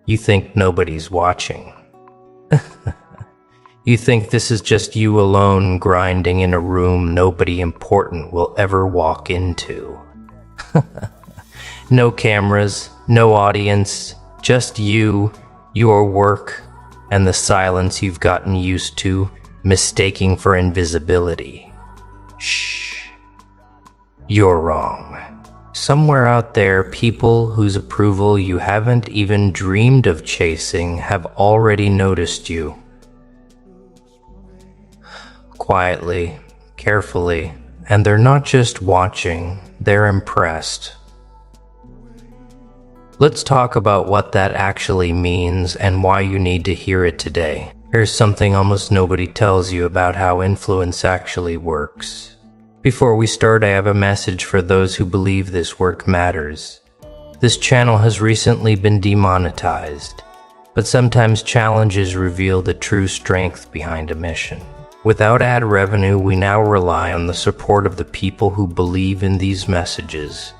You think nobody's watching. You think this is just you alone grinding in a room nobody important will ever walk into. No cameras, no audience, just you, your work, and the silence you've gotten used to, mistaking for invisibility. Shh. You're wrong. Somewhere out there, people whose approval you haven't even dreamed of chasing have already noticed you. Quietly, carefully, and they're not just watching, they're impressed. Let's talk about what that actually means and why you need to hear it today. Here's something almost nobody tells you about how influence actually works. Before we start, I have a message for those who believe this work matters. This channel has recently been demonetized, but sometimes challenges reveal the true strength behind a mission. Without ad revenue, we now rely on the support of the people who believe in these messages.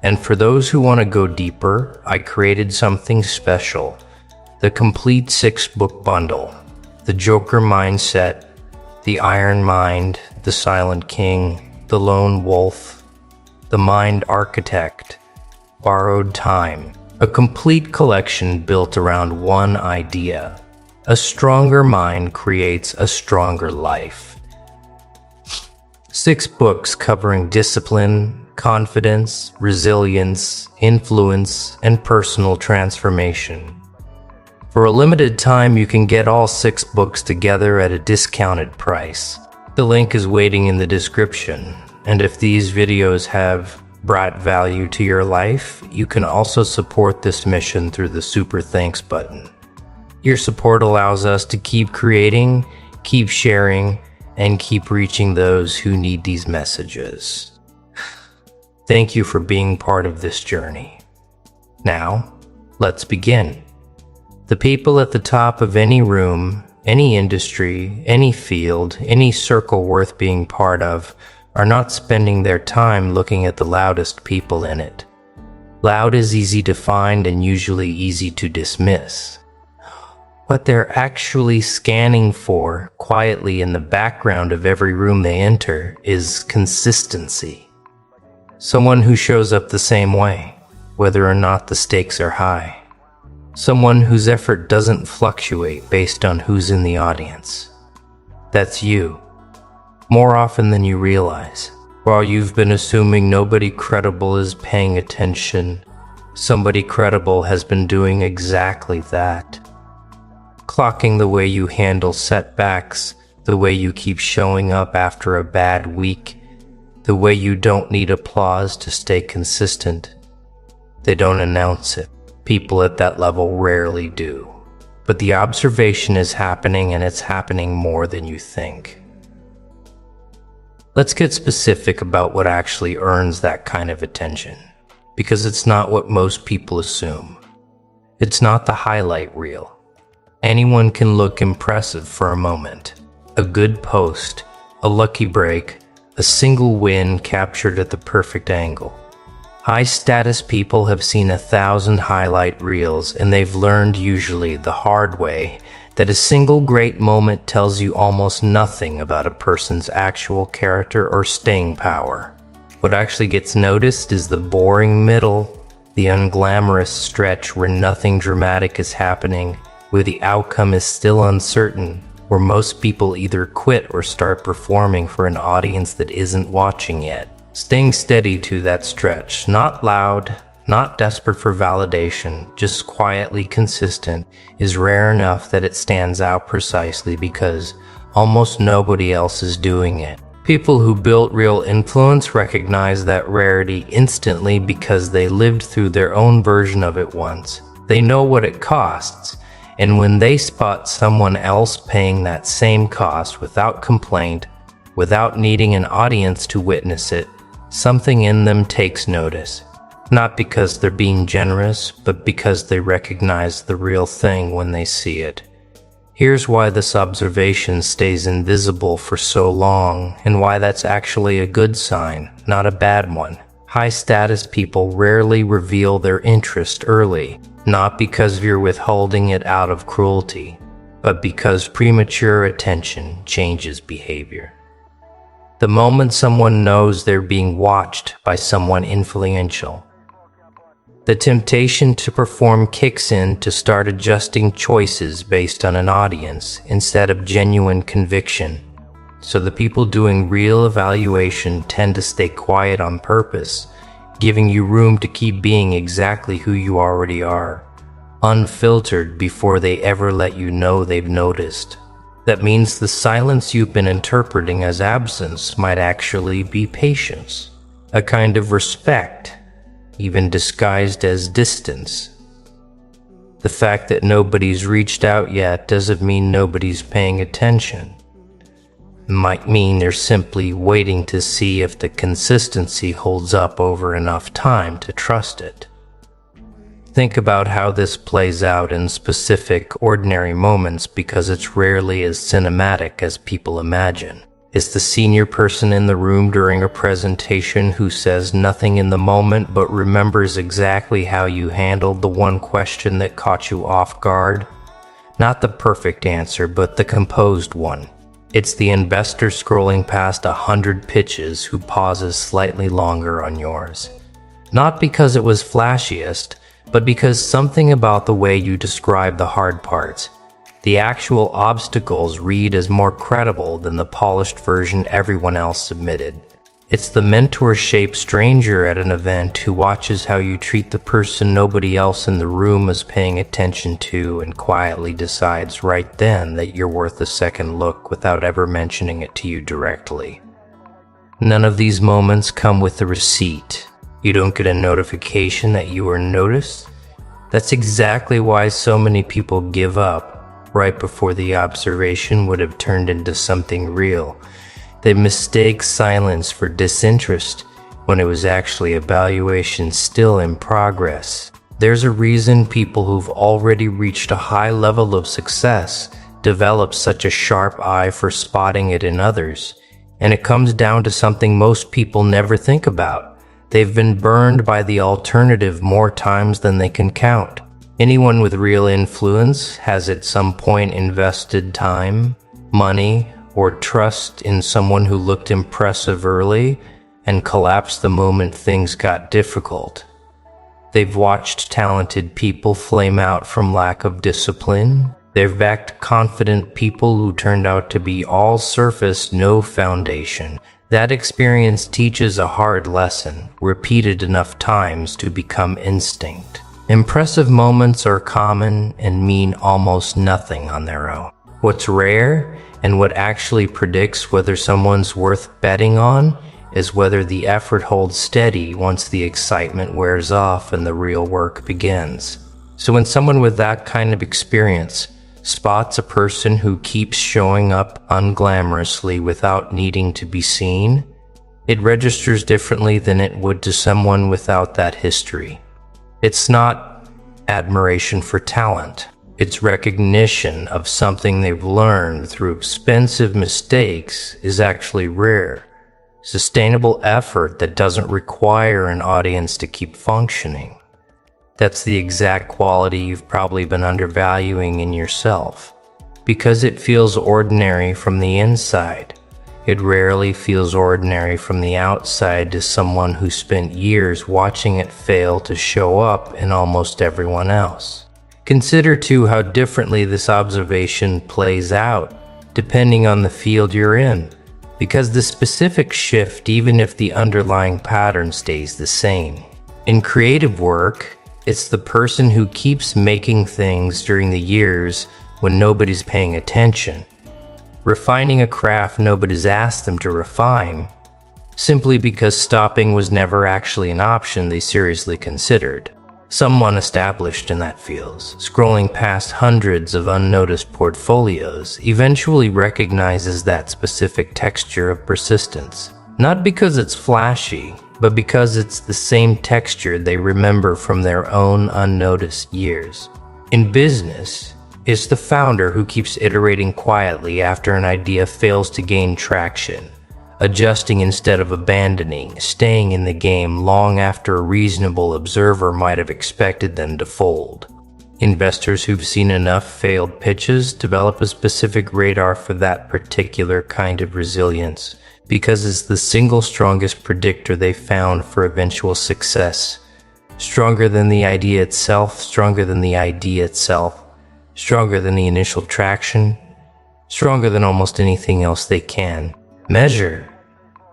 And for those who want to go deeper, I created something special. The complete 6-book bundle. The Joker Mindset, The Iron Mind, The Silent King, The Lone Wolf, The Mind Architect, Borrowed Time. A complete collection built around one idea. A stronger mind creates a stronger life. 6 books covering discipline, confidence, resilience, influence, and personal transformation. For a limited time, you can get all 6 books together at a discounted price. The link is waiting in the description, and if these videos have brought value to your life, you can also support this mission through the Super Thanks button. Your support allows us to keep creating, keep sharing, and keep reaching those who need these messages. Thank you for being part of this journey. Now, let's begin. The people at the top of any room, any industry, any field, any circle worth being part of are not spending their time looking at the loudest people in it. Loud is easy to find and usually easy to dismiss. What they're actually scanning for, quietly in the background of every room they enter, is consistency. Someone who shows up the same way, whether or not the stakes are high. Someone whose effort doesn't fluctuate based on who's in the audience. That's you, more often than you realize. While you've been assuming nobody credible is paying attention, somebody credible has been doing exactly that. Clocking the way you handle setbacks, the way you keep showing up after a bad week, the way you don't need applause to stay consistent. They don't announce it. People at that level rarely do. But the observation is happening, and it's happening more than you think. Let's get specific about what actually earns that kind of attention, because it's not what most people assume. It's not the highlight reel. Anyone can look impressive for a moment. A good post, a lucky break, a single win captured at the perfect angle. High-status people have seen 1,000 highlight reels, and they've learned, usually the hard way, that a single great moment tells you almost nothing about a person's actual character or staying power. What actually gets noticed is the boring middle, the unglamorous stretch where nothing dramatic is happening, where the outcome is still uncertain, where most people either quit or start performing for an audience that isn't watching yet. Staying steady to that stretch, not loud, not desperate for validation, just quietly consistent, is rare enough that it stands out precisely because almost nobody else is doing it. People who built real influence recognize that rarity instantly because they lived through their own version of it once. They know what it costs. And when they spot someone else paying that same cost without complaint, without needing an audience to witness it, something in them takes notice. Not because they're being generous, but because they recognize the real thing when they see it. Here's why this observation stays invisible for so long, and why that's actually a good sign, not a bad one. High-status people rarely reveal their interest early, not because you're withholding it out of cruelty, but because premature attention changes behavior. The moment someone knows they're being watched by someone influential, the temptation to perform kicks in to start adjusting choices based on an audience instead of genuine conviction. So the people doing real evaluation tend to stay quiet on purpose, giving you room to keep being exactly who you already are, unfiltered before they ever let you know they've noticed. That means the silence you've been interpreting as absence might actually be patience, a kind of respect, even disguised as distance. The fact that nobody's reached out yet doesn't mean nobody's paying attention. It might mean they're simply waiting to see if the consistency holds up over enough time to trust it. Think about how this plays out in specific, ordinary moments because it's rarely as cinematic as people imagine. Is the senior person in the room during a presentation who says nothing in the moment but remembers exactly how you handled the one question that caught you off guard? Not the perfect answer, but the composed one. It's the investor scrolling past 100 pitches who pauses slightly longer on yours. Not because it was flashiest, but because something about the way you describe the hard parts, the actual obstacles, read as more credible than the polished version everyone else submitted. It's the mentor-shaped stranger at an event who watches how you treat the person nobody else in the room is paying attention to and quietly decides right then that you're worth a second look without ever mentioning it to you directly. None of these moments come with a receipt. You don't get a notification that you were noticed. That's exactly why so many people give up right before the observation would have turned into something real. They mistake silence for disinterest when it was actually evaluation still in progress. There's a reason people who've already reached a high level of success develop such a sharp eye for spotting it in others, and it comes down to something most people never think about. They've been burned by the alternative more times than they can count. Anyone with real influence has at some point invested time, money, or trust in someone who looked impressive early and collapsed the moment things got difficult. They've watched talented people flame out from lack of discipline. They've backed confident people who turned out to be all surface, no foundation. That experience teaches a hard lesson, repeated enough times to become instinct. Impressive moments are common and mean almost nothing on their own. What's rare, and what actually predicts whether someone's worth betting on, is whether the effort holds steady once the excitement wears off and the real work begins. So when someone with that kind of experience spots a person who keeps showing up unglamorously without needing to be seen, it registers differently than it would to someone without that history. It's not admiration for talent. Its recognition of something they've learned through expensive mistakes is actually rare. Sustainable effort that doesn't require an audience to keep functioning. That's the exact quality you've probably been undervaluing in yourself. Because it feels ordinary from the inside, it rarely feels ordinary from the outside to someone who spent years watching it fail to show up in almost everyone else. Consider too how differently this observation plays out depending on the field you're in, because the specific shift, even if the underlying pattern stays the same. In creative work, it's the person who keeps making things during the years when nobody's paying attention, refining a craft nobody's asked them to refine, simply because stopping was never actually an option they seriously considered. Someone established in that field, scrolling past hundreds of unnoticed portfolios, eventually recognizes that specific texture of persistence. Not because it's flashy, but because it's the same texture they remember from their own unnoticed years. In business, it's the founder who keeps iterating quietly after an idea fails to gain traction, adjusting instead of abandoning, staying in the game long after a reasonable observer might have expected them to fold. Investors who've seen enough failed pitches develop a specific radar for that particular kind of resilience, because it's the single strongest predictor they found for eventual success. Stronger than the idea itself, stronger than the idea itself, stronger than the initial traction, stronger than almost anything else they can measure.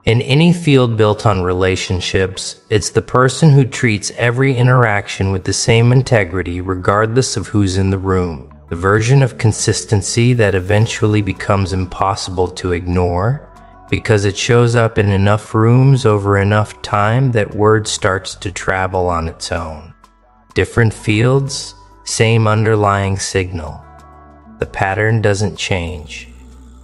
In any field built on relationships, it's the person who treats every interaction with the same integrity regardless of who's in the room. The version of consistency that eventually becomes impossible to ignore because it shows up in enough rooms over enough time that word starts to travel on its own. Different fields, same underlying signal. The pattern doesn't change.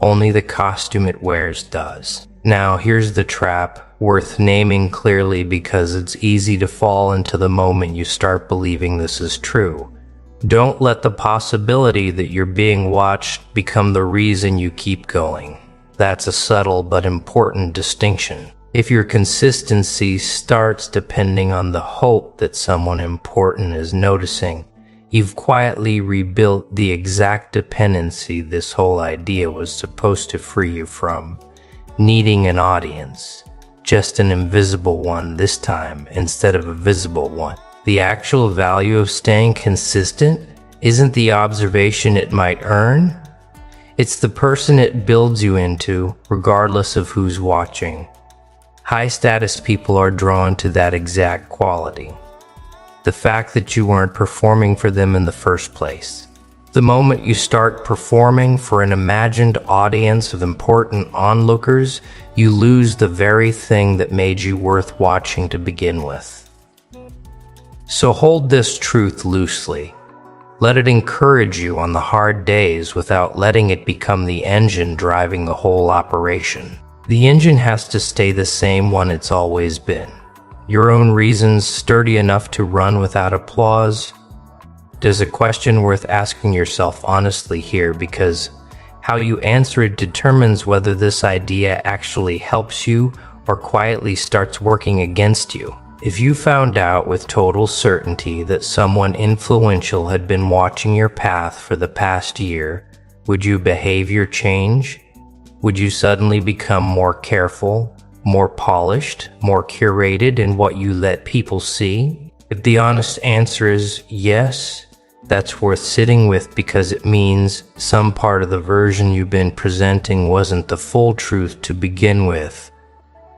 Only the costume it wears does. Now, here's the trap, worth naming clearly because it's easy to fall into the moment you start believing this is true. Don't let the possibility that you're being watched become the reason you keep going. That's a subtle but important distinction. If your consistency starts depending on the hope that someone important is noticing, you've quietly rebuilt the exact dependency this whole idea was supposed to free you from. Needing an audience, just an invisible one this time instead of a visible one. The actual value of staying consistent isn't the observation it might earn, it's the person it builds you into, regardless of who's watching. High-status people are drawn to that exact quality. The fact that you weren't performing for them in the first place. The moment you start performing for an imagined audience of important onlookers, you lose the very thing that made you worth watching to begin with. So hold this truth loosely. Let it encourage you on the hard days without letting it become the engine driving the whole operation. The engine has to stay the same one it's always been. Your own reasons sturdy enough to run without applause? There's a question worth asking yourself honestly here, because how you answer it determines whether this idea actually helps you or quietly starts working against you. If you found out with total certainty that someone influential had been watching your path for the past year, would your behavior change? Would you suddenly become more careful, more polished, more curated in what you let people see? If the honest answer is yes, that's worth sitting with, because it means some part of the version you've been presenting wasn't the full truth to begin with.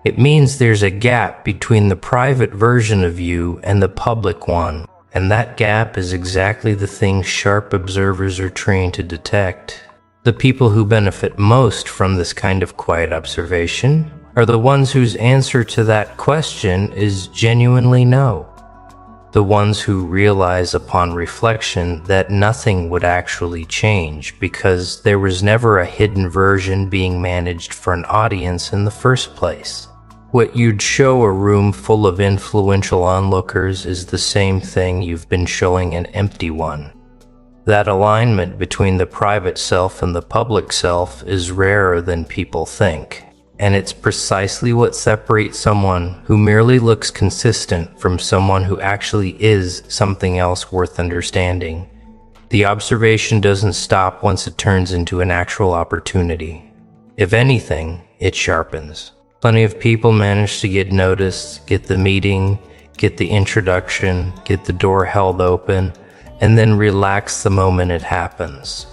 It means there's a gap between the private version of you and the public one, and that gap is exactly the thing sharp observers are trained to detect. The people who benefit most from this kind of quiet observation are the ones whose answer to that question is genuinely no. The ones who realize upon reflection that nothing would actually change because there was never a hidden version being managed for an audience in the first place. What you'd show a room full of influential onlookers is the same thing you've been showing an empty one. That alignment between the private self and the public self is rarer than people think. And it's precisely what separates someone who merely looks consistent from someone who actually is something else worth understanding. The observation doesn't stop once it turns into an actual opportunity. If anything, it sharpens. Plenty of people manage to get noticed, get the meeting, get the introduction, get the door held open, and then relax the moment it happens,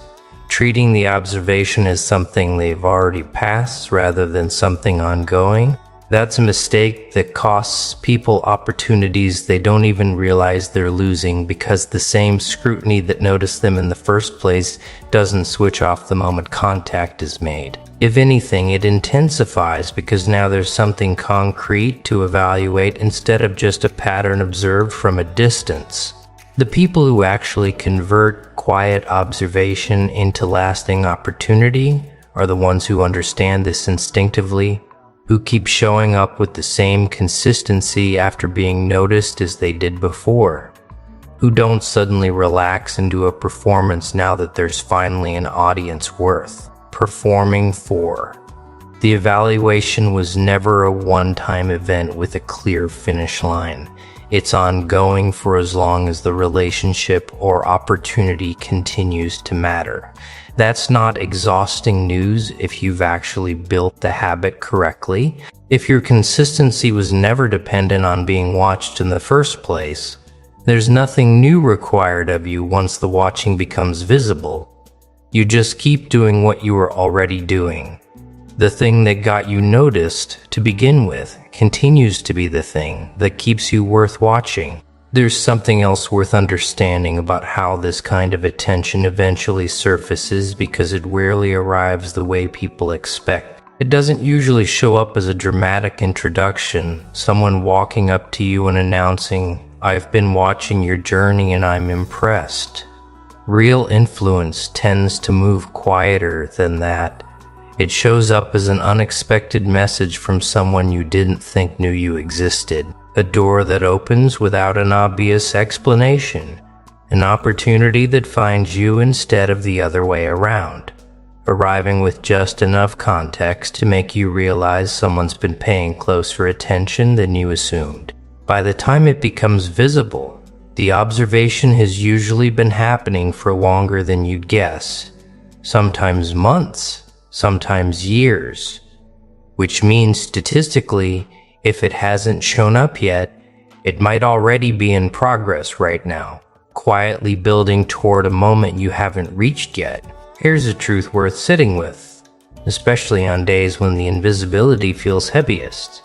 treating the observation as something they've already passed rather than something ongoing. That's a mistake that costs people opportunities they don't even realize they're losing, because the same scrutiny that noticed them in the first place doesn't switch off the moment contact is made. If anything, it intensifies because now there's something concrete to evaluate instead of just a pattern observed from a distance. The people who actually convert quiet observation into lasting opportunity are the ones who understand this instinctively, who keep showing up with the same consistency after being noticed as they did before, who don't suddenly relax into a performance now that there's finally an audience worth performing for. The evaluation was never a one-time event with a clear finish line. It's ongoing for as long as the relationship or opportunity continues to matter. That's not exhausting news if you've actually built the habit correctly. If your consistency was never dependent on being watched in the first place, there's nothing new required of you once the watching becomes visible. You just keep doing what you were already doing. The thing that got you noticed to begin with continues to be the thing that keeps you worth watching. There's something else worth understanding about how this kind of attention eventually surfaces because it rarely arrives the way people expect. It doesn't usually show up as a dramatic introduction, someone walking up to you and announcing, "I've been watching your journey and I'm impressed." Real influence tends to move quieter than that. It shows up as an unexpected message from someone you didn't think knew you existed. A door that opens without an obvious explanation. An opportunity that finds you instead of the other way around. Arriving with just enough context to make you realize someone's been paying closer attention than you assumed. By the time it becomes visible, the observation has usually been happening for longer than you'd guess. Sometimes months. Sometimes years, which means statistically, if it hasn't shown up yet, it might already be in progress right now, quietly building toward a moment you haven't reached yet. Here's a truth worth sitting with, especially on days when the invisibility feels heaviest.